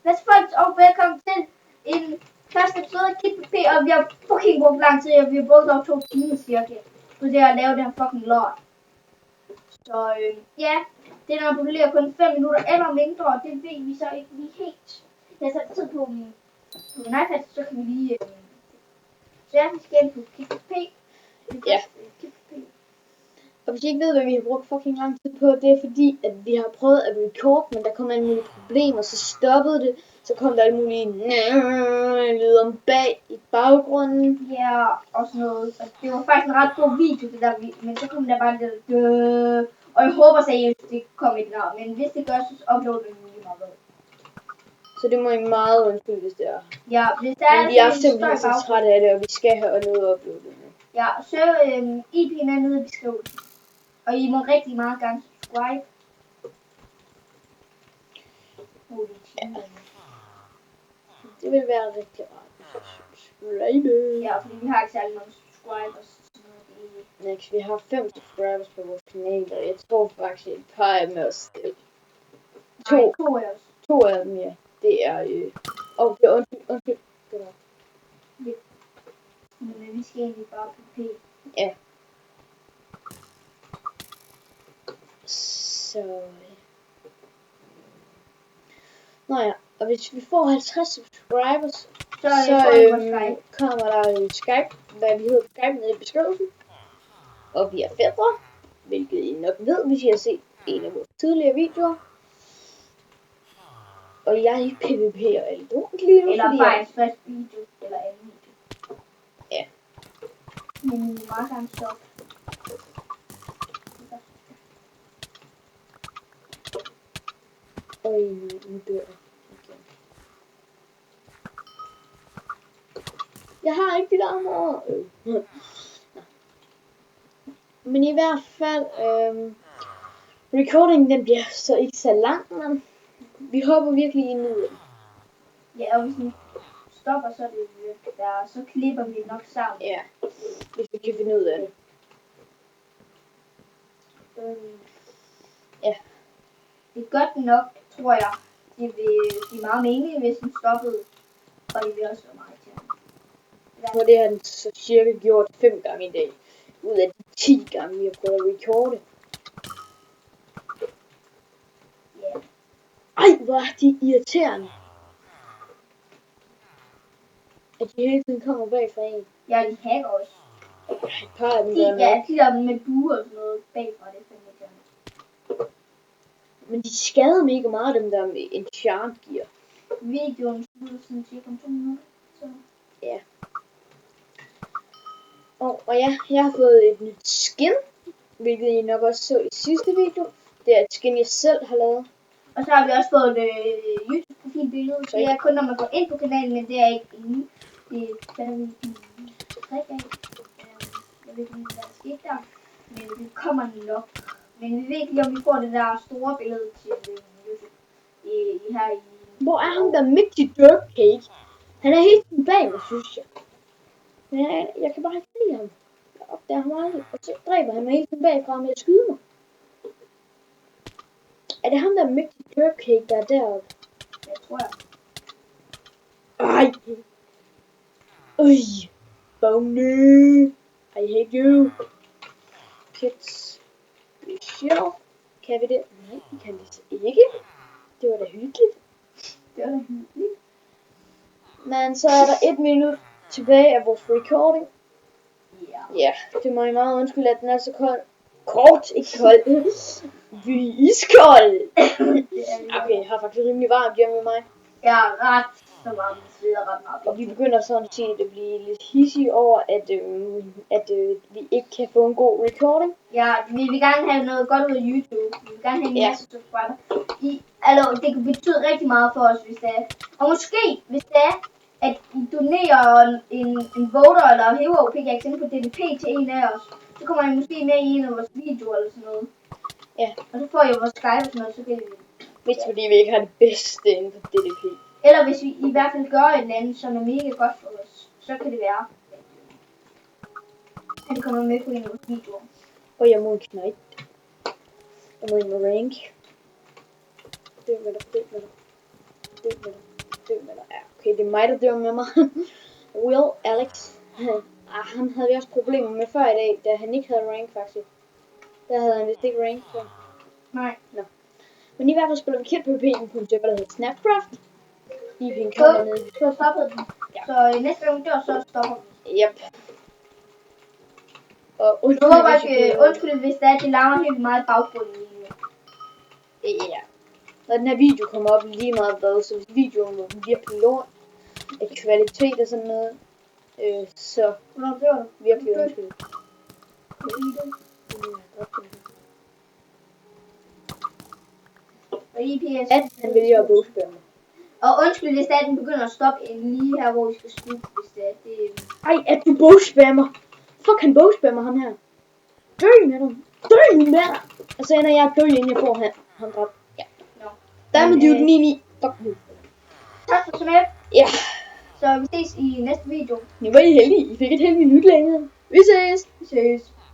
Hvad så folk, og velkommen til en første episode af KipPP, og vi har fucking brugt lang tid, og vi har brugt over 2 timer cirka, på det at lave det her fucking lort. Så ja, det er når publicerer kun 5 minutter eller mindre, og det ved vi så ikke lige helt. Jeg har sat tid på min iPad, så kan vi lige så jeg skal ind på KipPP. Ja. Og hvis I ikke ved, hvad vi har brugt fucking lang tid på, det er fordi, at vi har prøvet at record, men der kom alle mulige problemer, så stoppede det. Så kom der alle mulige lyder bag i baggrunden. Ja, og sådan noget. Og det var faktisk en ret god video, det der, men så kom der bare det og jeg håber seriøst, det kom ikke noget. Men hvis det gør, så uploader vi lige meget. Så det må I meget undskylde, hvis det er. Ja, hvis der men vi er simpelthen så trætte af det, og vi skal have noget uploadet nu. Ja, så IP'en er nede i beskrivelsen. Og I må rigtig meget gerne subscribe. Ja. Det vil være rigtig rart. Subscribe. Ja, fordi vi har ikke særlig mange subscribers. Next, vi har 5 subscribers på vores kanal, og jeg tror faktisk et par af dem er os. To af dem, ja. Det er det er undskyld. Ja. Men vi skal egentlig bare på P. Ja. Så nå ja, og hvis vi får 50 subscribers, så kommer der Skype, hvad vi hedder på Skype, nede i beskrivelsen. Og vi er fædre, hvilket I nok ved, hvis I har set en af vores tidligere videoer. Og jeg er i PvP og alt rundt lige nu. Eller faktisk første video, eller anden video. Ja. Men vi må meget gerne stoppe. Øj, nu dør jeg. Jeg har ikke dit armor. Men i hvert fald, recordingen den bliver så ikke så lang, men vi håber virkelig ind ud. Ja, og hvis den stopper, så er det der, så klipper vi nok sammen. Ja, hvis vi kan finde ud af det. Ja. Det er godt nok, tror jeg. Det vil give meget mening, hvis den stoppede. Og det vil også være meget til. Jeg tror, det har den så cirka gjort 5 gange i dag. Ud af de 10 gange, vi har prøvet at recorde. Ja. Ej, hvor er de irriterende. At de hele tiden kommer bagfra en. Ja, de hacker også. Et par af dem de der med buer og sådan noget bagfra, det er fandme irriterende. Men de skader mega meget, dem der med enchant gear. Videoen slutter sådan cirka om 2 minutter. Så. Ja. Og ja, jeg har fået et nyt skin, hvilket I nok også så i sidste video. Det er et skin, jeg selv har lavet. Og så har vi også fået YouTube-profilbillede. Så det er kun, når man går ind på kanalen, men det er ikke endnu. Det er hvad der vil trække af. Jeg ved ikke, hvad der skete der. Men det kommer nok. Men vi ved ikke lige, om vi får det der store billede til YouTube. Her i... Hvor er han der Mickey Dirtcake? Han er helt tiden bag mig, synes jeg. Men jeg kan bare ikke lide ham. Jeg opdager ham aldrig, og så dræber han mig hele tiden bagfra med at skyde mig. Er det ham der Mickey Dirtcake, der er deroppe? Jeg tror jeg. Ej! Øj! Boney! I hate you! Kids. Sure. Kan vi det? Nej, vi kan det ikke. Det var da hyggeligt. Det var da hyggeligt. Men så er der 1 minut tilbage af vores recording. Ja. Ja, det må I meget undskylde, at den er så kold. Kort, ikke kold. Vi er iskold. Okay, jeg har faktisk rimelig varmt hjemme med mig. Ja, ret så varmt. Vi sveder ret meget. Og vi begynder sådan set at blive lidt hissige over, at vi ikke kan få en god recording. Ja, vi vil gerne have noget godt ud af YouTube. Vi vil gerne have en masse subscriber. Altså, det kan betyde rigtig meget for os, hvis det er. Og måske, hvis det er, at I donerer en voter eller hero pickaxe ind på DDP til en af os, så kommer I måske med i en af vores videoer eller sådan noget. Ja. Og så får I vores Skype og sådan noget, så kan vi... Hvis fordi vi ikke har det bedste inden for DDP. Eller hvis vi i hvert fald gør et eller andet, som er mega godt for os, så kan det være, at det kommer med på en af vores videoer. Og jeg må en knight. Jeg må en rank. Det med dig. det er mig, der dør med mig. Will Alex. Han havde vi også problemer med før i dag, da han ikke havde rank faktisk. Der havde han vist ikke rank før. Nej. Nå. Men i hvert fald spiller vi kæmpe PvP på en server, der hedder Snapcraft. IP'en kommer ned. Så stoppede den. Ja. Så næste gang dør, så stopper den. Yep. Og Nu håber jeg, undskyld, hvis det er, det larmer helt meget i baggrunden lige nu. Ja. Når den her video kommer op lige meget hvad, så hvis videoen var virkelig lort af kvalitet og sådan noget, så Hvornår dør du? virkelig undskyld. Og IPS. At han vælger at bogspære mig. Og undskyld, hvis det er, den begynder at stoppe lige her, hvor vi skal slutte, hvis det er. Det... Ej, at du bogspammer! Fuck, han bogspammer ham her. Dø med dem! Dø med dig! Og så ender jeg dø, inden jeg får ham dræbt. Ja. Nå. Diamond Dude 9. Fuck nu. Tak for sådan. Ja. Så vi ses i næste video. Nu var I heldige. I fik et helt minut længere. Vi ses! Vi ses.